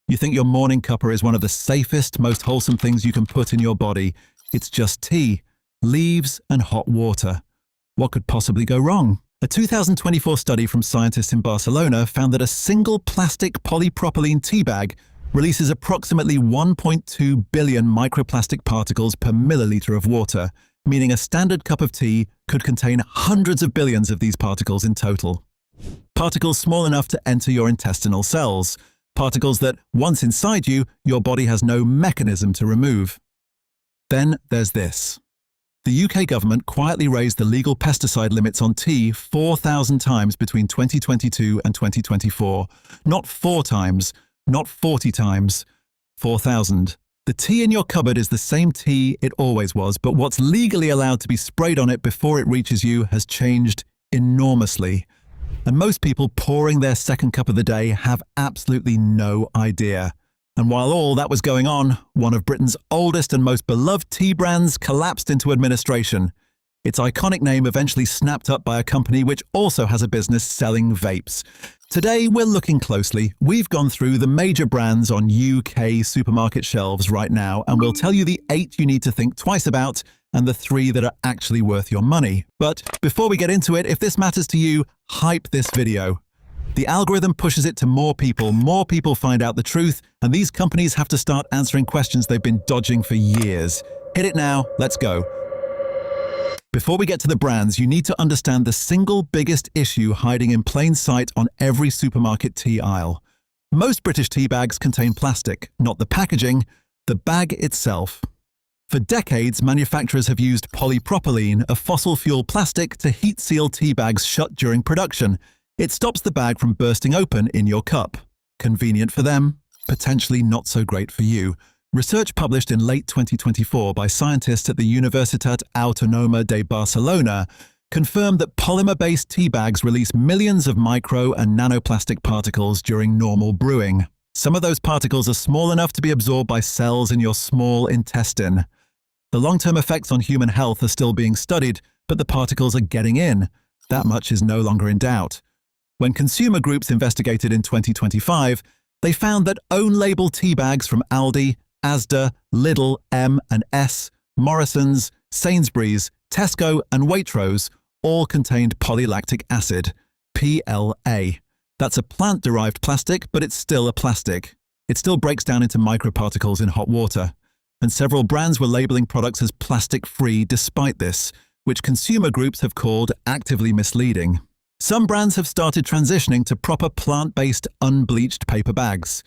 You think your morning cuppa is one of the safest, most wholesome things you can put in your body. It's just tea, leaves, and hot water. What could possibly go wrong? A 2024 study from scientists in Barcelona found that a single plastic polypropylene tea bag releases approximately 1.2 billion microplastic particles per milliliter of water, meaning a standard cup of tea could contain hundreds of billions of these particles in total. Particles small enough to enter your intestinal cells. Particles that, once inside you, your body has no mechanism to remove. Then there's this. The UK government quietly raised the legal pesticide limits on tea 4,000 times between 2022 and 2024. Not 4 times, not 40 times, 4,000. The tea in your cupboard is the same tea it always was, but what's legally allowed to be sprayed on it before it reaches you has changed enormously. And most people pouring their second cup of the day have absolutely no idea. And while all that was going on, one of Britain's oldest and most beloved tea brands collapsed into administration. Its iconic name eventually snapped up by a company which also has a business selling vapes. Today, we're looking closely. We've gone through the major brands on UK supermarket shelves right now, and we'll tell you the 8 you need to think twice about and the 3 that are actually worth your money. But before we get into it, if this matters to you, hype this video. The algorithm pushes it to more people find out the truth, and these companies have to start answering questions they've been dodging for years. Hit it now, let's go. Before we get to the brands, you need to understand the single biggest issue hiding in plain sight on every supermarket tea aisle. Most British tea bags contain plastic, not the packaging, the bag itself. For decades, manufacturers have used polypropylene, a fossil fuel plastic, to heat seal tea bags shut during production. It stops the bag from bursting open in your cup. Convenient for them, potentially not so great for you. Research published in late 2024 by scientists at the Universitat Autònoma de Barcelona confirmed that polymer-based tea bags release millions of micro and nanoplastic particles during normal brewing. Some of those particles are small enough to be absorbed by cells in your small intestine. The long-term effects on human health are still being studied, but the particles are getting in. That much is no longer in doubt. When consumer groups investigated in 2025, they found that own-label tea bags from Aldi, Asda, Lidl, M&S, Morrisons, Sainsbury's, Tesco and Waitrose all contained polylactic acid, PLA. That's a plant-derived plastic, but it's still a plastic. It still breaks down into microparticles in hot water. And several brands were labeling products as plastic-free despite this, which consumer groups have called actively misleading. Some brands have started transitioning to proper plant-based, unbleached paper bags.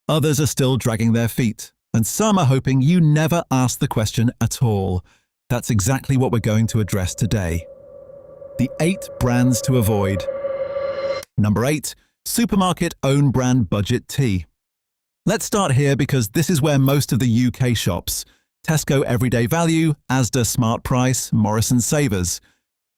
Others are still dragging their feet. And some are hoping you never ask the question at all. That's exactly what we're going to address today. The 8 brands to avoid. Number 8. Supermarket own brand budget tea. Let's start here because this is where most of the UK shops. Tesco Everyday Value, Asda Smart Price, Morrisons Savers.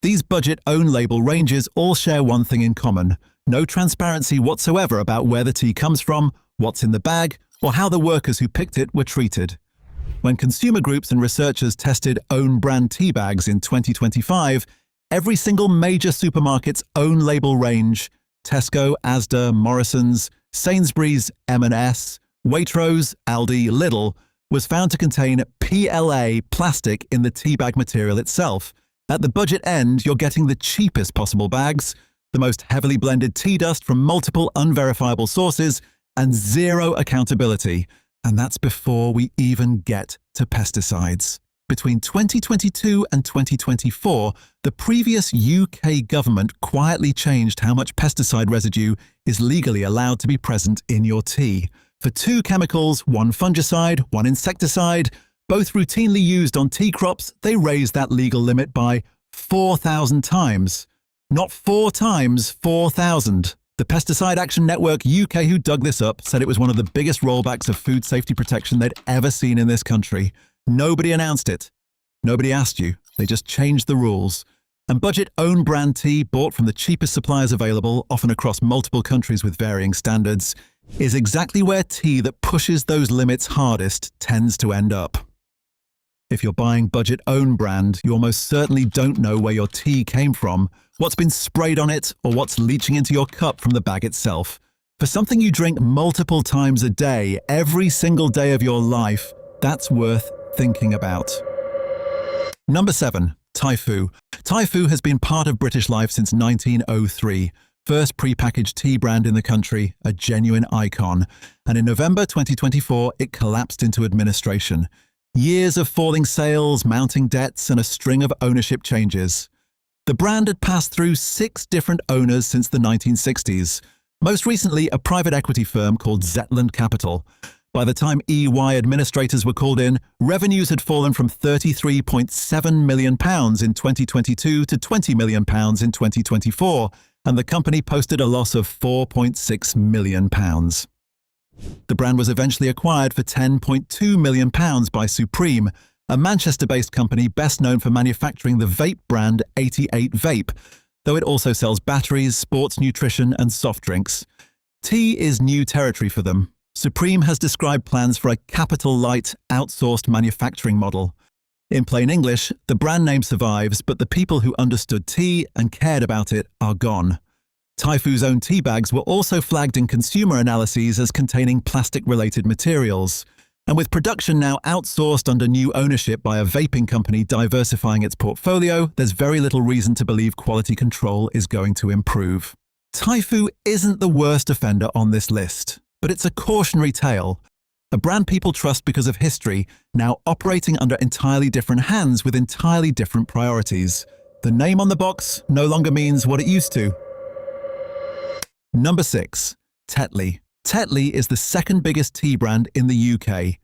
These budget own label ranges all share one thing in common. No transparency whatsoever about where the tea comes from, what's in the bag, or how the workers who picked it were treated. When consumer groups and researchers tested own brand tea bags in 2025, every single major supermarket's own label range, Tesco, Asda, Morrisons, Sainsbury's, M&S, Waitrose, Aldi, Lidl, was found to contain PLA plastic in the tea bag material itself. At the budget end, you're getting the cheapest possible bags, the most heavily blended tea dust from multiple unverifiable sources, and zero accountability. And that's before we even get to pesticides. Between 2022 and 2024, the previous UK government quietly changed how much pesticide residue is legally allowed to be present in your tea. For 2 chemicals, 1 fungicide, 1 insecticide, both routinely used on tea crops, they raised that legal limit by 4,000 times. Not 4 times, 4,000. The Pesticide Action Network UK, who dug this up, said it was one of the biggest rollbacks of food safety protection they'd ever seen in this country. Nobody announced it. Nobody asked you. They just changed the rules. And budget own brand tea, bought from the cheapest suppliers available, often across multiple countries with varying standards, is exactly where tea that pushes those limits hardest tends to end up. If you're buying budget own brand, you almost certainly don't know where your tea came from, what's been sprayed on it, or what's leaching into your cup from the bag itself. For something you drink multiple times a day, every single day of your life, that's worth thinking about. Number 7. Thai Fu. Thai Fu has been part of British life since 1903. First prepackaged tea brand in the country, a genuine icon. And in November 2024, it collapsed into administration. Years of falling sales, mounting debts, and a string of ownership changes. The brand had passed through 6 different owners since the 1960s. Most recently, a private equity firm called Zetland Capital. By the time EY administrators were called in, revenues had fallen from £33.7 million in 2022 to £20 million in 2024, and the company posted a loss of £4.6 million. The brand was eventually acquired for £10.2 million by Supreme, a Manchester-based company best known for manufacturing the vape brand 88 Vape, though it also sells batteries, sports nutrition, and soft drinks. Tea is new territory for them. Supreme has described plans for a capital-light, outsourced manufacturing model. In plain English, the brand name survives, but the people who understood tea and cared about it are gone. Thai Fu's own tea bags were also flagged in consumer analyses as containing plastic-related materials. And with production now outsourced under new ownership by a vaping company diversifying its portfolio, there's very little reason to believe quality control is going to improve. Thai Fu isn't the worst offender on this list, but it's a cautionary tale. A brand people trust because of history, now operating under entirely different hands with entirely different priorities. The name on the box no longer means what it used to. Number 6. Tetley. Tetley is the second biggest tea brand in the UK.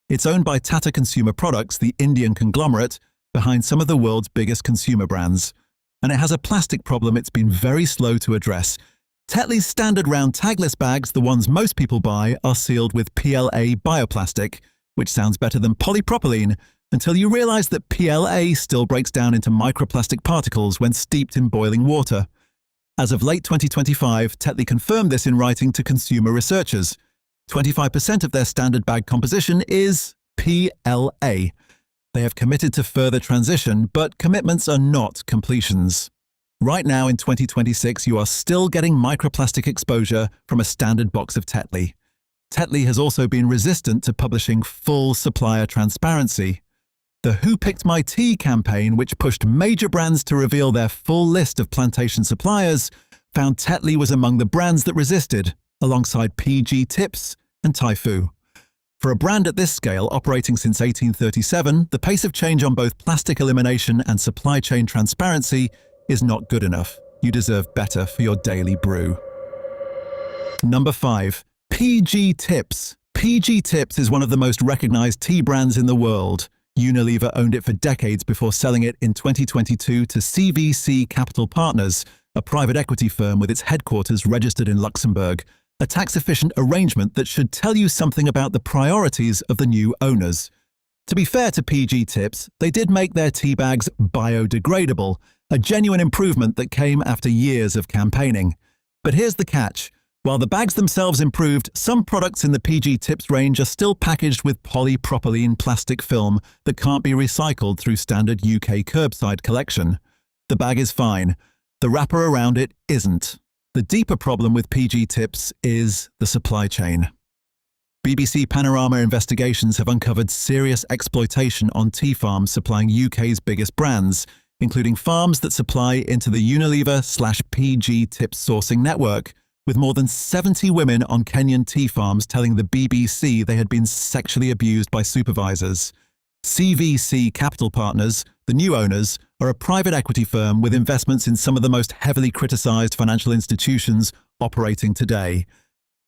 It's owned by Tata Consumer Products, the Indian conglomerate, behind some of the world's biggest consumer brands. And it has a plastic problem it's been very slow to address. Tetley's standard round tagless bags, the ones most people buy, are sealed with PLA bioplastic, which sounds better than polypropylene, until you realise that PLA still breaks down into microplastic particles when steeped in boiling water. As of late 2025, Tetley confirmed this in writing to consumer researchers. 25% of their standard bag composition is PLA. They have committed to further transition, but commitments are not completions. Right now in 2026, you are still getting microplastic exposure from a standard box of Tetley. Tetley has also been resistant to publishing full supplier transparency. The Who Picked My Tea campaign, which pushed major brands to reveal their full list of plantation suppliers, found Tetley was among the brands that resisted, alongside PG Tips and Thai Fu. For a brand at this scale, operating since 1837, the pace of change on both plastic elimination and supply chain transparency is not good enough. You deserve better for your daily brew. Number 5. PG Tips. PG Tips is one of the most recognized tea brands in the world. Unilever owned it for decades before selling it in 2022 to CVC Capital Partners, a private equity firm with its headquarters registered in Luxembourg, a tax-efficient arrangement that should tell you something about the priorities of the new owners. To be fair to PG Tips, they did make their tea bags biodegradable, a genuine improvement that came after years of campaigning. But here's the catch. While the bags themselves improved, some products in the PG Tips range are still packaged with polypropylene plastic film that can't be recycled through standard UK curbside collection. The bag is fine. The wrapper around it isn't. The deeper problem with PG Tips is the supply chain. BBC Panorama investigations have uncovered serious exploitation on tea farms supplying UK's biggest brands, including farms that supply into the Unilever/PG Tips sourcing network, with more than 70 women on Kenyan tea farms telling the BBC they had been sexually abused by supervisors. CVC Capital Partners, the new owners, are a private equity firm with investments in some of the most heavily criticised financial institutions operating today.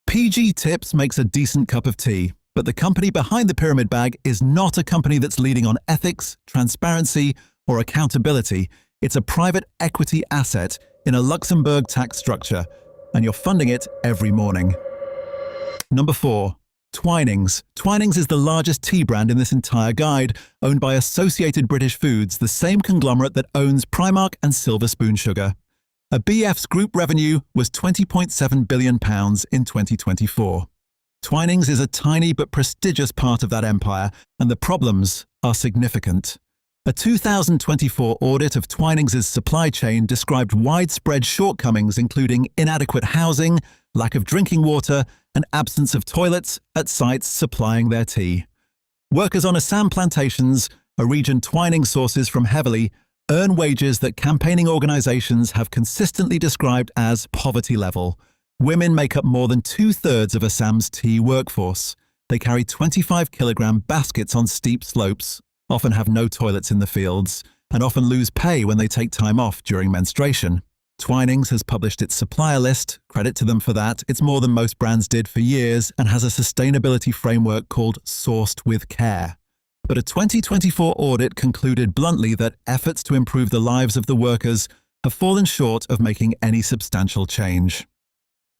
PG Tips makes a decent cup of tea, but the company behind the pyramid bag is not a company that's leading on ethics, transparency, or accountability. It's a private equity asset in a Luxembourg tax structure, and you're funding it every morning. Number 4. Twinings. Twinings is the largest tea brand in this entire guide, owned by Associated British Foods, the same conglomerate that owns Primark and Silver Spoon Sugar. A BF's group revenue was £20.7 billion in 2024. Twinings is a tiny but prestigious part of that empire, and the problems are significant. A 2024 audit of Twinings' supply chain described widespread shortcomings including inadequate housing, lack of drinking water, and absence of toilets at sites supplying their tea. Workers on Assam plantations, a region Twining sources from heavily, earn wages that campaigning organizations have consistently described as poverty level. Women make up more than 2/3 of Assam's tea workforce. They carry 25-kilogram baskets on steep slopes, often have no toilets in the fields, and often lose pay when they take time off during menstruation. Twinings has published its supplier list, credit to them for that. It's more than most brands did for years and has a sustainability framework called Sourced with Care. But a 2024 audit concluded bluntly that efforts to improve the lives of the workers have fallen short of making any substantial change.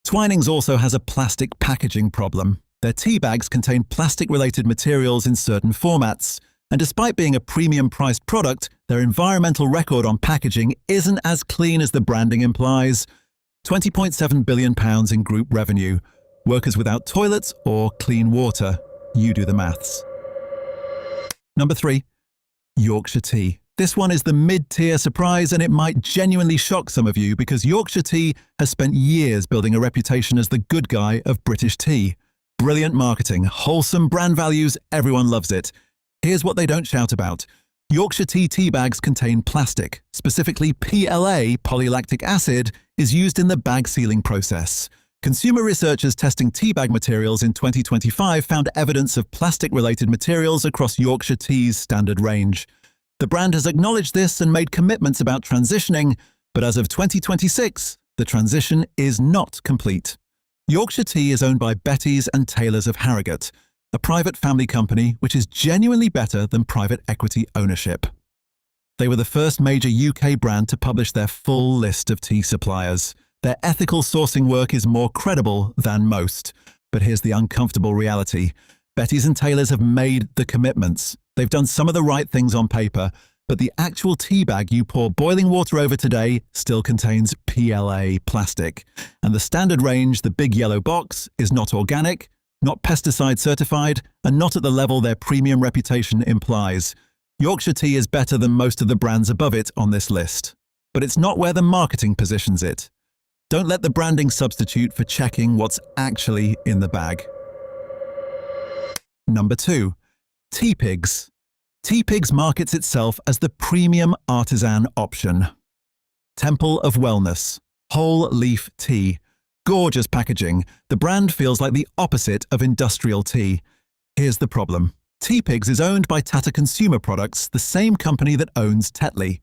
Twinings also has a plastic packaging problem. Their tea bags contain plastic-related materials in certain formats, and despite being a premium-priced product, their environmental record on packaging isn't as clean as the branding implies. £20.7 billion in group revenue. Workers without toilets or clean water. You do the maths. Number 3. Yorkshire tea. This one is the mid-tier surprise, and it might genuinely shock some of you because Yorkshire tea has spent years building a reputation as the good guy of British tea. Brilliant marketing, wholesome brand values, everyone loves it. Here's what they don't shout about. Yorkshire tea bags contain plastic. Specifically, PLA, polylactic acid, is used in the bag sealing process. Consumer researchers testing tea bag materials in 2025 found evidence of plastic-related materials across Yorkshire tea's standard range. The brand has acknowledged this and made commitments about transitioning, but as of 2026, the transition is not complete. Yorkshire tea is owned by Betty's and Taylors of Harrogate, a private family company which is genuinely better than private equity ownership. They were the first major UK brand to publish their full list of tea suppliers. Their ethical sourcing work is more credible than most. But here's the uncomfortable reality. Betty's and Taylors have made the commitments. They've done some of the right things on paper, but the actual tea bag you pour boiling water over today still contains PLA plastic. And the standard range, the big yellow box, is not organic, not pesticide certified, and not at the level their premium reputation implies. Yorkshire tea is better than most of the brands above it on this list. But it's not where the marketing positions it. Don't let the branding substitute for checking what's actually in the bag. Number 2. Teapigs. Teapigs markets itself as the premium artisan option. Temple of Wellness. Whole leaf tea. Gorgeous packaging. The brand feels like the opposite of industrial tea. Here's the problem. Teapigs is owned by Tata Consumer Products, the same company that owns Tetley.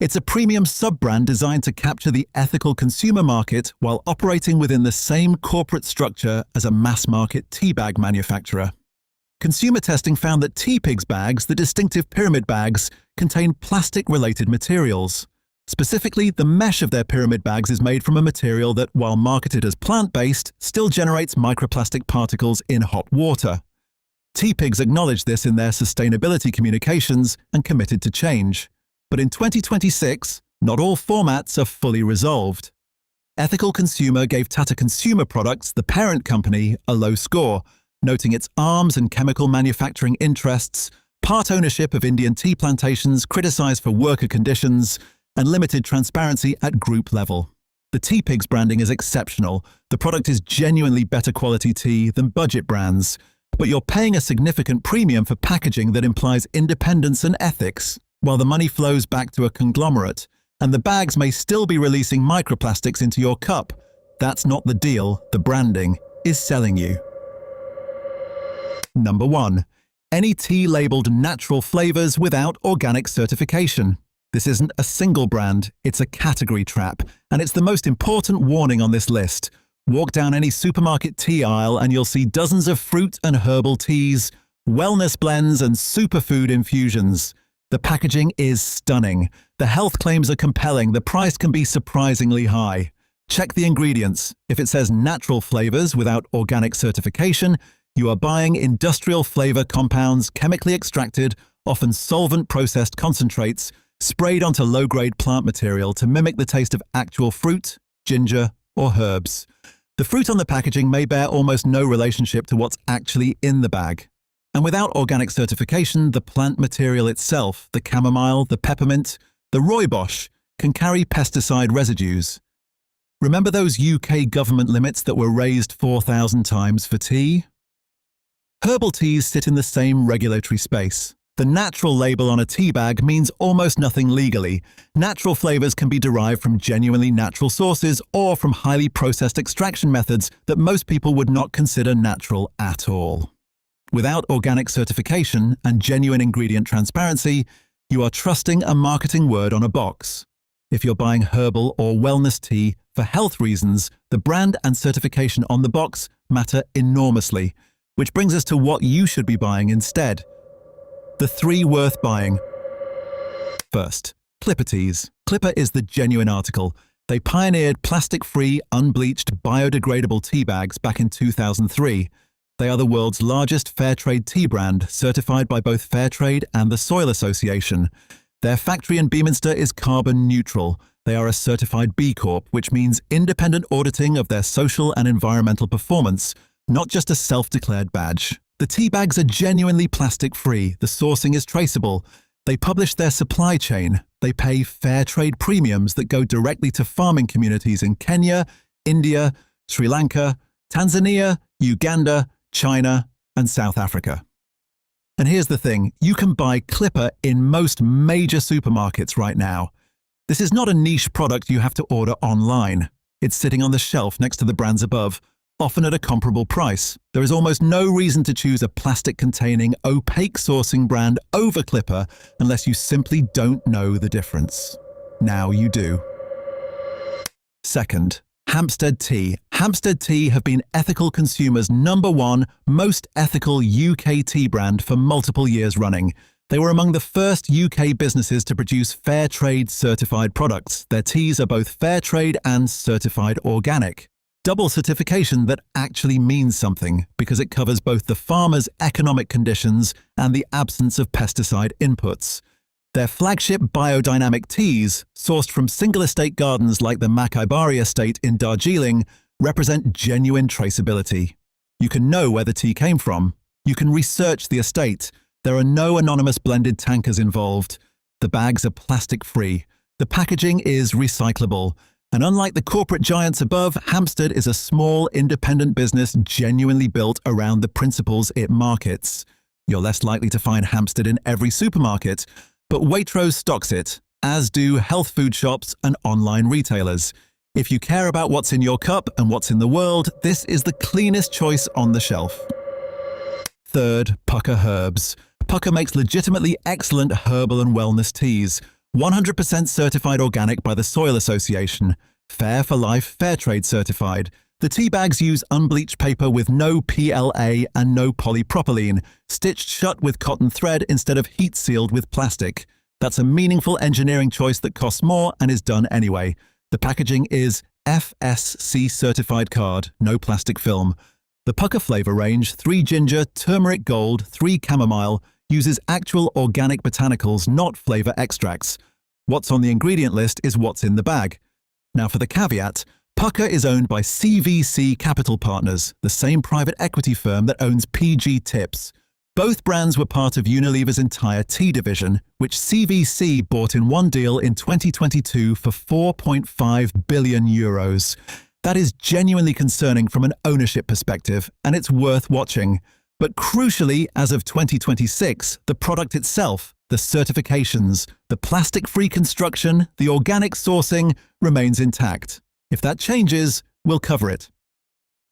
It's a premium sub-brand designed to capture the ethical consumer market while operating within the same corporate structure as a mass-market tea bag manufacturer. Consumer testing found that Teapigs bags, the distinctive pyramid bags, contain plastic-related materials. Specifically, the mesh of their pyramid bags is made from a material that, while marketed as plant-based, still generates microplastic particles in hot water. Teapigs acknowledged this in their sustainability communications and committed to change. But in 2026, not all formats are fully resolved. Ethical Consumer gave Tata Consumer Products, the parent company, a low score, noting its arms and chemical manufacturing interests, part ownership of Indian tea plantations criticized for worker conditions, and limited transparency at group level. The Teapigs branding is exceptional. The product is genuinely better quality tea than budget brands, but you're paying a significant premium for packaging that implies independence and ethics, while the money flows back to a conglomerate, and the bags may still be releasing microplastics into your cup. That's not the deal the branding is selling you. Number 1. Any tea labeled natural flavors without organic certification. This isn't a single brand, it's a category trap, and it's the most important warning on this list. Walk down any supermarket tea aisle and you'll see dozens of fruit and herbal teas, wellness blends and superfood infusions. The packaging is stunning. The health claims are compelling. The price can be surprisingly high. Check the ingredients. If it says natural flavors without organic certification, you are buying industrial flavor compounds, chemically extracted, often solvent-processed concentrates, sprayed onto low-grade plant material to mimic the taste of actual fruit, ginger, or herbs. The fruit on the packaging may bear almost no relationship to what's actually in the bag. And without organic certification, the plant material itself, the chamomile, the peppermint, the rooibos, can carry pesticide residues. Remember those UK government limits that were raised 4,000 times for tea? Herbal teas sit in the same regulatory space. The natural label on a tea bag means almost nothing legally. Natural flavors can be derived from genuinely natural sources or from highly processed extraction methods that most people would not consider natural at all. Without organic certification and genuine ingredient transparency, you are trusting a marketing word on a box. If you're buying herbal or wellness tea for health reasons, the brand and certification on the box matter enormously, which brings us to what you should be buying instead. The 3 worth buying. First, Clippa teas. Clippa is the genuine article. They pioneered plastic-free, unbleached, biodegradable tea bags back in 2003. They are the world's largest fair trade tea brand, certified by both Fairtrade and the Soil Association. Their factory in Beaminster is carbon neutral. They are a certified B Corp, which means independent auditing of their social and environmental performance, not just a self-declared badge. The tea bags are genuinely plastic-free. The sourcing is traceable. They publish their supply chain. They pay fair trade premiums that go directly to farming communities in Kenya, India, Sri Lanka, Tanzania, Uganda, China, and South Africa. And here's the thing, you can buy Clippa in most major supermarkets right now. This is not a niche product you have to order online. It's sitting on the shelf next to the brands above, often at a comparable price. There is almost no reason to choose a plastic-containing, opaque sourcing brand over Clippa unless you simply don't know the difference. Now you do. Second, Hampstead Tea. Hampstead Tea have been ethical consumers' #1 most ethical UK tea brand for multiple years running. They were among the first UK businesses to produce fair trade certified products. Their teas are both fair trade and certified organic. Double certification that actually means something because it covers both the farmer's economic conditions and the absence of pesticide inputs. Their flagship biodynamic teas, sourced from single estate gardens like the Makaibari estate in Darjeeling, represent genuine traceability. You can know where the tea came from. You can research the estate. There are no anonymous blended tankers involved. The bags are plastic-free. The packaging is recyclable. And unlike the corporate giants above, Hampstead is a small, independent business genuinely built around the principles it markets. You're less likely to find Hampstead in every supermarket, but Waitrose stocks it, as do health food shops and online retailers. If you care about what's in your cup and what's in the world, this is the cleanest choice on the shelf. Third, Pukka Herbs. Pukka makes legitimately excellent herbal and wellness teas. 100% certified organic by the Soil Association, Fair for Life Fair Trade certified. The tea bags use unbleached paper with no PLA and no polypropylene, stitched shut with cotton thread instead of heat-sealed with plastic. That's a meaningful engineering choice that costs more and is done anyway. The packaging is FSC certified card, no plastic film. The Pukka flavor range, 3 ginger, turmeric gold, 3 chamomile, uses actual organic botanicals, not flavor extracts. What's on the ingredient list is what's in the bag. Now for the caveat, Pukka is owned by CVC Capital Partners, the same private equity firm that owns PG Tips. Both brands were part of Unilever's entire tea division, which CVC bought in one deal in 2022 for €4.5 billion. That is genuinely concerning from an ownership perspective, and it's worth watching. But crucially, as of 2026, the product itself, the certifications, the plastic-free construction, the organic sourcing remains intact. If that changes, we'll cover it.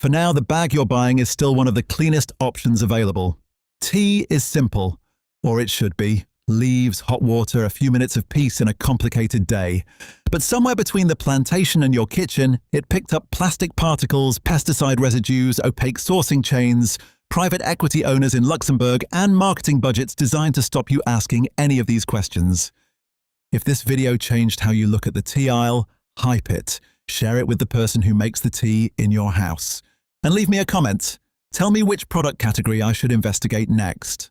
For now, the bag you're buying is still one of the cleanest options available. Tea is simple, or it should be. Leaves, hot water, a few minutes of peace in a complicated day. But somewhere between the plantation and your kitchen, it picked up plastic particles, pesticide residues, opaque sourcing chains, private equity owners in Luxembourg, and marketing budgets designed to stop you asking any of these questions. If this video changed how you look at the tea aisle, hype it. Share it with the person who makes the tea in your house. And leave me a comment. Tell me which product category I should investigate next.